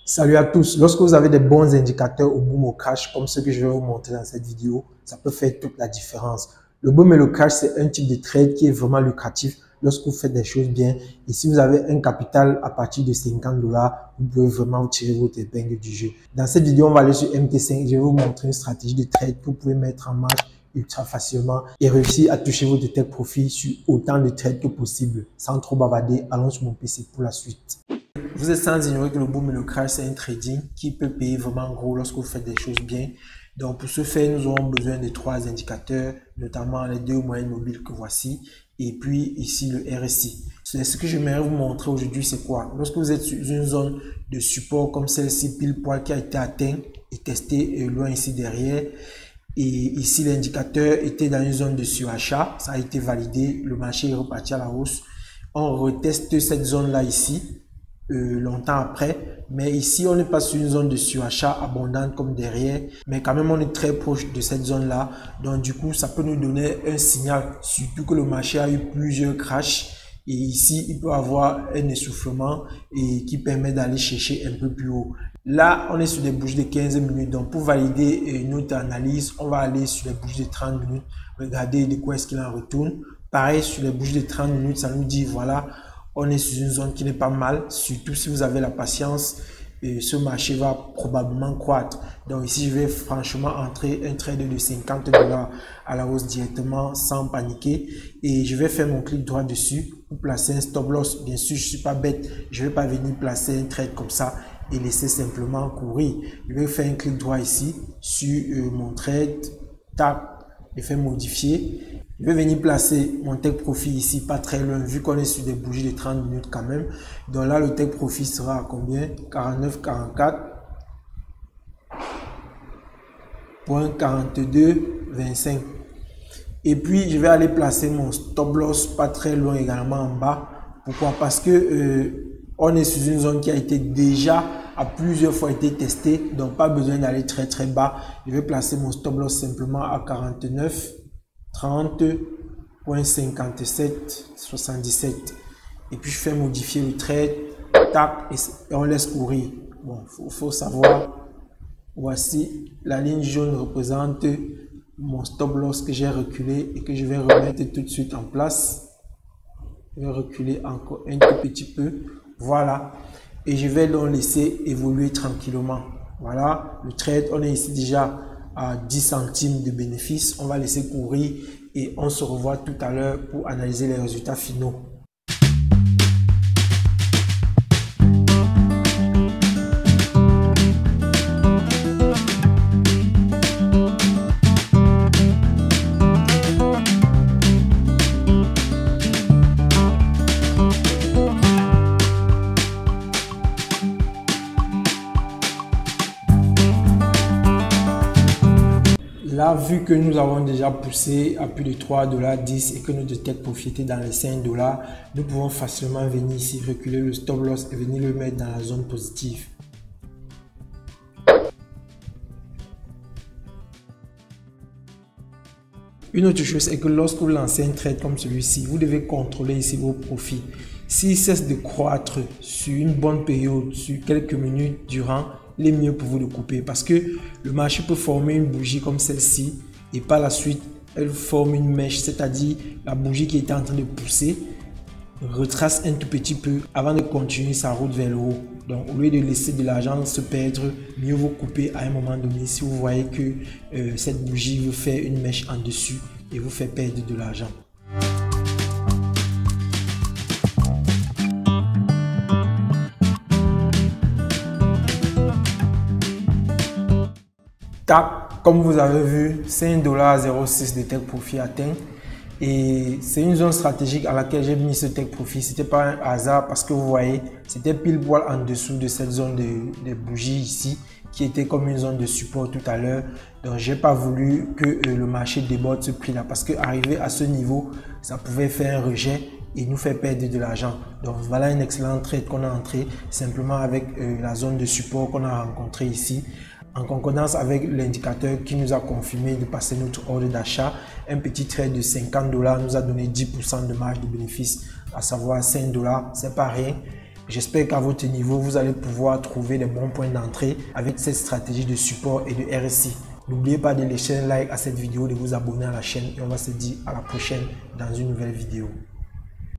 Salut à tous. Lorsque vous avez des bons indicateurs au boom au cash, comme ceux que je vais vous montrer dans cette vidéo, ça peut faire toute la différence. Le boom et le cash, c'est un type de trade qui est vraiment lucratif lorsque vous faites des choses bien. Et si vous avez un capital à partir de 50 $, vous pouvez vraiment tirer votre épingle du jeu. Dans cette vidéo, on va aller sur MT5. Je vais vous montrer une stratégie de trade que vous pouvez mettre en marche ultra facilement et réussir à toucher votre take profit sur autant de trades que possible. Sans trop bavarder, allons sur mon PC pour la suite. Vous êtes sans ignorer que le boom et le crash, c'est un trading qui peut payer vraiment gros lorsque vous faites des choses bien. Donc, pour ce faire, nous aurons besoin de 3 indicateurs, notamment les 2 moyennes mobiles que voici, et puis ici le RSI. C'est ce que j'aimerais vous montrer aujourd'hui, c'est quoi? Lorsque vous êtes sur une zone de support comme celle-ci, pile poil qui a été atteint et testé loin ici derrière, et ici l'indicateur était dans une zone de surachat, ça a été validé, le marché est reparti à la hausse. On reteste cette zone-là ici. Longtemps après, mais ici on n'est pas sur une zone de surachat abondante comme derrière, mais quand même on est très proche de cette zone là, donc du coup ça peut nous donner un signal, surtout que le marché a eu plusieurs crashs et ici il peut avoir un essoufflement et qui permet d'aller chercher un peu plus haut. Là on est sur des bougies de 15 minutes, donc pour valider notre analyse on va aller sur les bougies de 30 minutes, regarder de quoi est-ce qu'il en retourne. Pareil sur les bougies de 30 minutes, ça nous dit voilà, on est sur une zone qui n'est pas mal, surtout si vous avez la patience, ce marché va probablement croître. Donc ici, je vais franchement entrer un trade de 50 $ à la hausse directement sans paniquer. Et je vais faire mon clic droit dessus pour placer un stop loss. Bien sûr, je ne suis pas bête, je ne vais pas venir placer un trade comme ça et laisser simplement courir. Je vais faire un clic droit ici sur mon trade, tac, je fais modifier. Je vais venir placer mon take profit ici, pas très loin, vu qu'on est sur des bougies de 30 minutes quand même. Donc là, le take profit sera à combien? 49,44.4225. Et puis, je vais aller placer mon stop loss pas très loin également en bas. Pourquoi? Parce que on est sur une zone qui a été déjà à plusieurs fois été testée, donc pas besoin d'aller très bas. Je vais placer mon stop loss simplement à 49,30.5777 et puis je fais modifier le trade, tac, et on laisse courir. Bon, faut savoir, voici la ligne jaune représente mon stop loss que j'ai reculé et que je vais remettre tout de suite en place. Je vais reculer encore un tout petit peu, voilà, et je vais donc laisser évoluer tranquillement. Voilà, le trade, on est ici déjà à 10 centimes de bénéfice. On va laisser courir et on se revoit tout à l'heure pour analyser les résultats finaux. Là, vu que nous avons déjà poussé à plus de 3,10 $ et que notre take profit était dans les 5 $, nous pouvons facilement venir ici, reculer le stop loss et venir le mettre dans la zone positive. Une autre chose est que lorsque vous lancez un trade comme celui-ci, vous devez contrôler ici vos profits. S'il cesse de croître sur une bonne période, sur quelques minutes durant, il est mieux pour vous de couper parce que le marché peut former une bougie comme celle-ci et par la suite, elle forme une mèche, c'est-à-dire la bougie qui était en train de pousser retrace un tout petit peu avant de continuer sa route vers le haut. Donc, au lieu de laisser de l'argent se perdre, mieux vaut couper à un moment donné si vous voyez que cette bougie vous fait une mèche en dessus et vous fait perdre de l'argent. Tac, comme vous avez vu, 5,06 $ de take profit atteint. Et c'est une zone stratégique à laquelle j'ai mis ce take profit. C'était pas un hasard parce que vous voyez, c'était pile poil en dessous de cette zone de bougies ici, qui était comme une zone de support tout à l'heure. Donc, j'ai pas voulu que le marché déborde ce prix-là parce que arrivé à ce niveau, ça pouvait faire un rejet et nous faire perdre de l'argent. Donc, voilà un excellent trade qu'on a entré simplement avec la zone de support qu'on a rencontré ici. En concordance avec l'indicateur qui nous a confirmé de passer notre ordre d'achat, un petit trade de 50 $ nous a donné 10% de marge de bénéfice, à savoir 5 $, c'est pas rien. J'espère qu'à votre niveau, vous allez pouvoir trouver des bons points d'entrée avec cette stratégie de support et de RSI. N'oubliez pas de laisser un like à cette vidéo, de vous abonner à la chaîne et on va se dire à la prochaine dans une nouvelle vidéo.